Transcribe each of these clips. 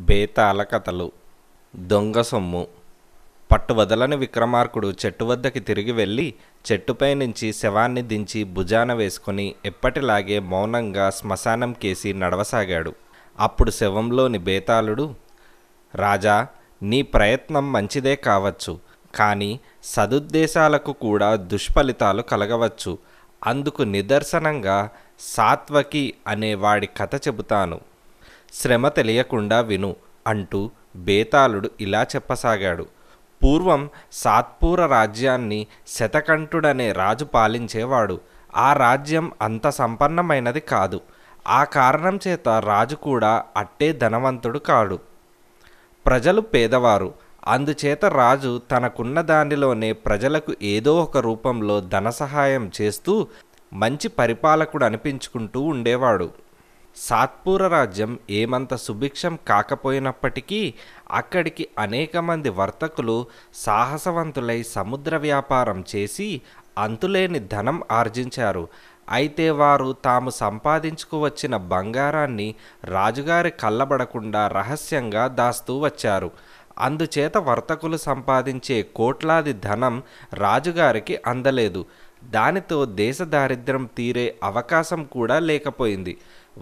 బేతాళ కథలు. దొంగ సొమ్ము. పట్టువదలని విక్రమార్కుడు చెట్టు వద్దకి తిరిగి వెళ్ళి చెట్టుపై నుంచి శవాన్ని దించి భుజాన వేసుకుని ఎప్పటిలాగే మౌనంగా శ్మశానం కేసి నడవసాగాడు. అప్పుడు శవంలోని బేతాళుడు, రాజా, నీ ప్రయత్నం మంచిదే కావచ్చు, కానీ సదుద్దేశాలకు కూడా దుష్ఫలితాలు కలగవచ్చు. అందుకు నిదర్శనంగా సాత్వకి అనేవాడి కథ చెబుతాను. శ్రమ తెలియకుండా విను అంటూ బేతాళుడు ఇలా చెప్పసాగాడు. పూర్వం సాత్పూర రాజ్యాన్ని శతకంఠుడనే రాజు పాలించేవాడు. ఆ రాజ్యం అంత సంపన్నమైనది కాదు. ఆ కారణం చేత రాజు కూడా అట్టే ధనవంతుడు కాడు. ప్రజలు పేదవారు. అందుచేత రాజు తనకున్న దానిలోనే ప్రజలకు ఏదో ఒక రూపంలో ధన సహాయం చేస్తూ మంచి పరిపాలకుడు అనిపించుకుంటూ ఉండేవాడు. సాత్పూర రాజ్యం ఏమంత సుభిక్షం కాకపోయినప్పటికీ అక్కడికి అనేక మంది వర్తకులు సాహసవంతులై సముద్ర వ్యాపారం చేసి అంతులేని ధనం ఆర్జించారు. అయితే వారు తాము సంపాదించుకువచ్చిన బంగారాన్ని రాజుగారి కళ్ళబడకుండా రహస్యంగా దాస్తూ వచ్చారు. అందుచేత వర్తకులు సంపాదించే కోట్లాది ధనం రాజుగారికి అందలేదు. దానితో దేశ దారిద్ర్యం తీరే అవకాశం కూడా లేకపోయింది.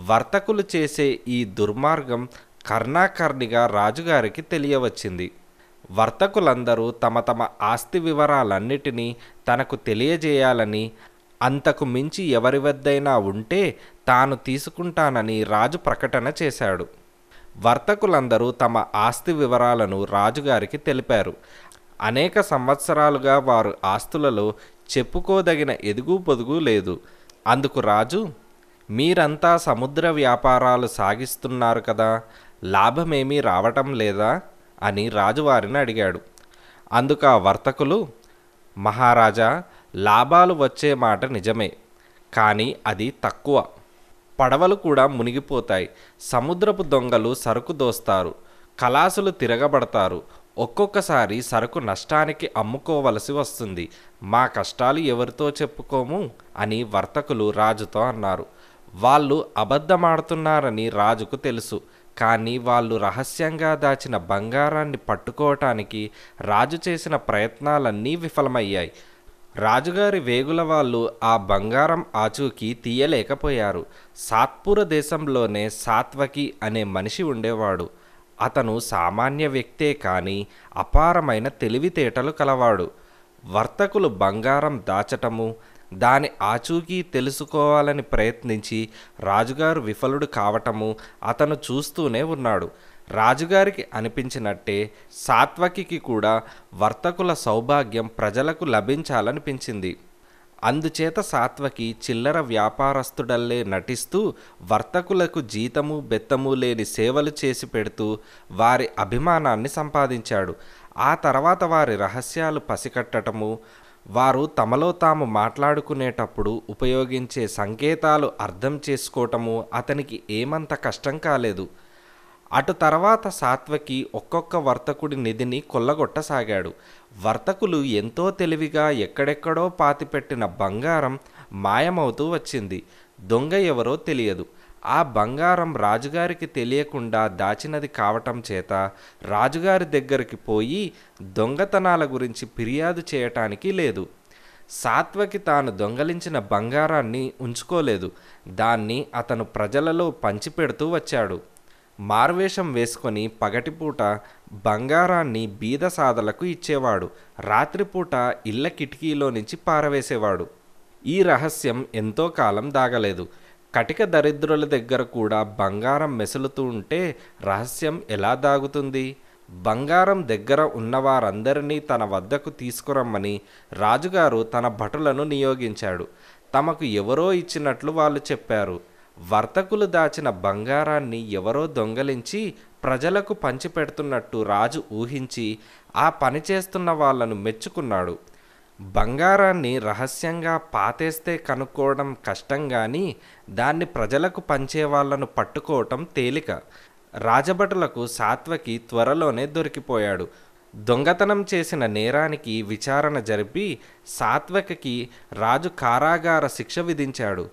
వర్తకులు చేసే ఈ దుర్మార్గం కర్ణాకర్ణిగా రాజుగారికి తెలియవచ్చింది. వర్తకులందరూ తమ తమ ఆస్తి వివరాలన్నిటినీ తనకు తెలియజేయాలని, అంతకు మించి ఎవరి వద్దైనా ఉంటే తాను తీసుకుంటానని రాజు ప్రకటన చేశాడు. వర్తకులందరూ తమ ఆస్తి వివరాలను రాజుగారికి తెలిపారు. అనేక సంవత్సరాలుగా వారు ఆస్తులలో చెప్పుకోదగిన ఎదుగు పొదుగు లేదు. అందుకు రాజు, మీరంతా సముద్ర వ్యాపారాలు సాగిస్తున్నారు కదా, లాభమేమీ రావటం లేదా అని రాజువారిని అడిగాడు. అందుకు ఆ వర్తకులు, మహారాజా, లాభాలు వచ్చే మాట నిజమే, కానీ అది తక్కువ. పడవలు కూడా మునిగిపోతాయి. సముద్రపు దొంగలు సరుకు దోస్తారు. కలాసులు తిరగబడతారు. ఒక్కొక్కసారి సరుకు నష్టానికి అమ్ముకోవలసి వస్తుంది. మా కష్టాలు ఎవరితో చెప్పుకోము అని వర్తకులు రాజుతో అన్నారు. వాళ్ళు అబద్ధమాడుతున్నారని రాజుకు తెలుసు. కానీ వాళ్ళు రహస్యంగా దాచిన బంగారాన్ని పట్టుకోవటానికి రాజు చేసిన ప్రయత్నాలన్నీ విఫలమయ్యాయి. రాజుగారి వేగుల వాళ్ళు ఆ బంగారం ఆచూకీ తీయలేకపోయారు. సాత్పుర దేశంలోనే సాత్వకి అనే మనిషి ఉండేవాడు. అతను సామాన్య వ్యక్తే కానీ అపారమైన తెలివితేటలు కలవాడు. వర్తకులు బంగారం దాచటము, దాని ఆచూకీ తెలుసుకోవాలని ప్రయత్నించి రాజుగారు విఫలుడు కావటము అతను చూస్తూనే ఉన్నాడు. రాజుగారికి అనిపించినట్టే సాత్వకి కూడా వర్తకుల సౌభాగ్యం ప్రజలకు లభించాలనిపించింది. అందుచేత సాత్వకి చిల్లర వ్యాపారస్తుడల్లే నటిస్తూ వర్తకులకు జీతము బెత్తము లేని సేవలు చేసి పెడుతూ వారి అభిమానాన్ని సంపాదించాడు. ఆ తర్వాత వారి రహస్యాలు పసికట్టటము, వారు తమలో తాము మాట్లాడుకునేటప్పుడు ఉపయోగించే సంకేతాలు అర్థం చేసుకోవటము అతనికి ఏమంత కష్టం కాలేదు. అటు తర్వాత సాత్వకి ఒక్కొక్క వర్తకుడి నిధిని కొల్లగొట్టసాగాడు. వర్తకులు ఎంతో తెలివిగా ఎక్కడెక్కడో పాతిపెట్టిన బంగారం మాయమవుతూ వచ్చింది. దొంగ ఎవరో తెలియదు. ఆ బంగారం రాజుగారికి తెలియకుండా దాచినది కావటం చేత రాజుగారి దగ్గరికి పోయి దొంగతనాల గురించి ఫిర్యాదు చేయటానికి లేదు. సాత్వకి తాను దొంగలించిన బంగారాన్ని ఉంచుకోలేదు. దాన్ని అతను ప్రజలలో పంచిపెడుతూ వచ్చాడు. మారువేషం వేసుకొని పగటిపూట బంగారాన్ని బీద సాదలకు ఇచ్చేవాడు. రాత్రిపూట ఇళ్ళ కిటికీలో నుంచి పారవేసేవాడు. ఈ రహస్యం ఎంతో కాలం దాగలేదు. కటిక దరిద్రుల దగ్గర కూడా బంగారం మెసులుతూ ఉంటే రహస్యం ఎలా దాగుతుంది? బంగారం దగ్గర ఉన్నవారందరినీ తన వద్దకు తీసుకురమ్మని రాజుగారు తన భటులను నియోగించాడు. తమకు ఎవరో ఇచ్చినట్లు వాళ్ళు చెప్పారు. వర్తకులు దాచిన బంగారాన్ని ఎవరో దొంగలించి ప్రజలకు పంచిపెడుతున్నట్టు రాజు ఊహించి ఆ పని చేస్తున్న వాళ్లను మెచ్చుకున్నాడు. బంగారాన్ని రహస్యంగా పాతేస్తే కనుక్కోవడం కష్టం కానీ దాన్ని ప్రజలకు పంచేవాళ్లను పట్టుకోవటం తేలిక. రాజభటులకు సాత్వకి త్వరలోనే దొరికిపోయాడు. దొంగతనం చేసిన నేరానికి విచారణ జరిపి సాత్వకి రాజు కారాగార శిక్ష విధించాడు.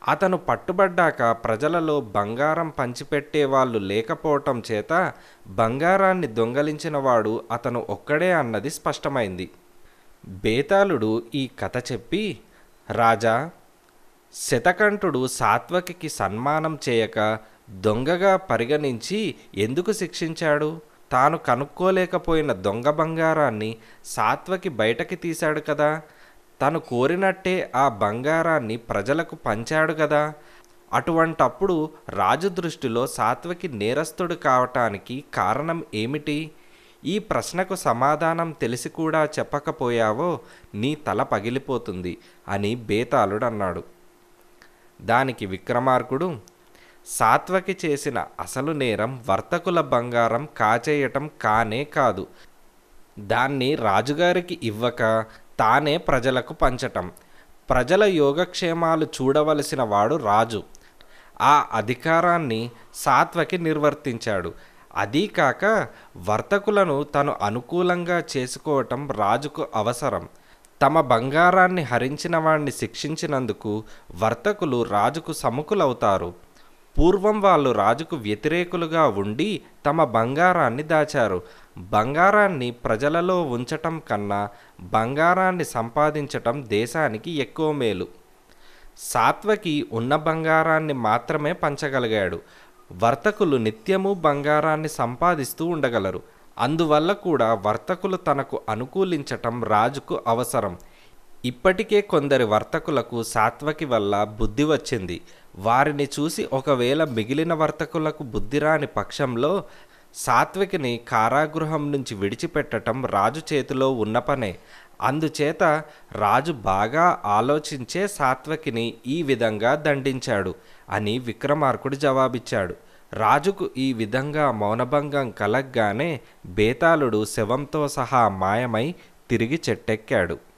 అతను పట్టుబడ్డాక ప్రజలలో బంగారం పంచిపెట్టే వాళ్ళు లేకపోవటం చేత బంగారాన్ని దొంగలించినవాడు అతను ఒక్కడే అన్నది స్పష్టమైంది. బేతాళుడు ఈ కథ చెప్పి, రాజా, శతకంఠుడు సాత్వకికి సన్మానం చేయక దొంగగా పరిగణించి ఎందుకు శిక్షించాడు? తాను కనుక్కోలేకపోయిన దొంగ బంగారాన్ని సాత్వకి బయటకి తీశాడు కదా. తను కోరినట్టే ఆ బంగారాన్ని ప్రజలకు పంచాడు కదా. అటువంటప్పుడు రాజు దృష్టిలో సాత్వకి నేరస్తుడు కావటానికి కారణం ఏమిటి? ఈ ప్రశ్నకు సమాధానం తెలిసి కూడా చెప్పకపోయావో నీ తల పగిలిపోతుంది అని బేతాళుడు అన్నాడు. దానికి విక్రమార్కుడు, సాత్వకి చేసిన అసలు నేరం వర్తకుల బంగారం కాజేయటం కానే కాదు. దాన్ని రాజుగారికి ఇవ్వక తానే ప్రజలకు పంచటం. ప్రజల యోగక్షేమాలు చూడవలసిన వాడు రాజు. ఆ అధికారాన్ని సాత్వకి నిర్వర్తించాడు. అదీకాక వర్తకులను తను అనుకూలంగా చేసుకోవటం రాజుకు అవసరం. తమ బంగారాన్ని హరించిన వాణ్ణి శిక్షించినందుకు వర్తకులు రాజుకు సముఖులవుతారు. పూర్వం వాళ్ళు రాజుకు వ్యతిరేకులుగా ఉండి తమ బంగారాన్ని దాచారు. బంగారాన్ని ప్రజలలో ఉంచటం కన్నా బంగారాన్ని సంపాదించటం దేశానికి ఎక్కువ మేలు. సాత్వకి ఉన్న బంగారాన్ని మాత్రమే పంచగలిగాడు. వర్తకులు నిత్యము బంగారాన్ని సంపాదిస్తూ ఉండగలరు. అందువల్ల కూడా వర్తకులు తనకు అనుకూలించటం రాజుకు అవసరం. ఇప్పటికే కొందరి వర్తకులకు సాత్వకి వల్ల బుద్ధి వచ్చింది. వారిని చూసి ఒకవేళ మిగిలిన వర్తకులకు బుద్ధి రాని పక్షంలో సాత్వకిని కారాగృహం నుంచి విడిచిపెట్టటం రాజు చేతిలో ఉన్న పనే. అందుచేత రాజు బాగా ఆలోచించే సాత్వకిని ఈ విధంగా దండించాడు అని విక్రమార్కుడు జవాబిచ్చాడు. రాజుకు ఈ విధంగా మౌనభంగం కలగ్గానే బేతాళుడు శవంతో సహా మాయమై తిరిగి చెట్టెక్కాడు.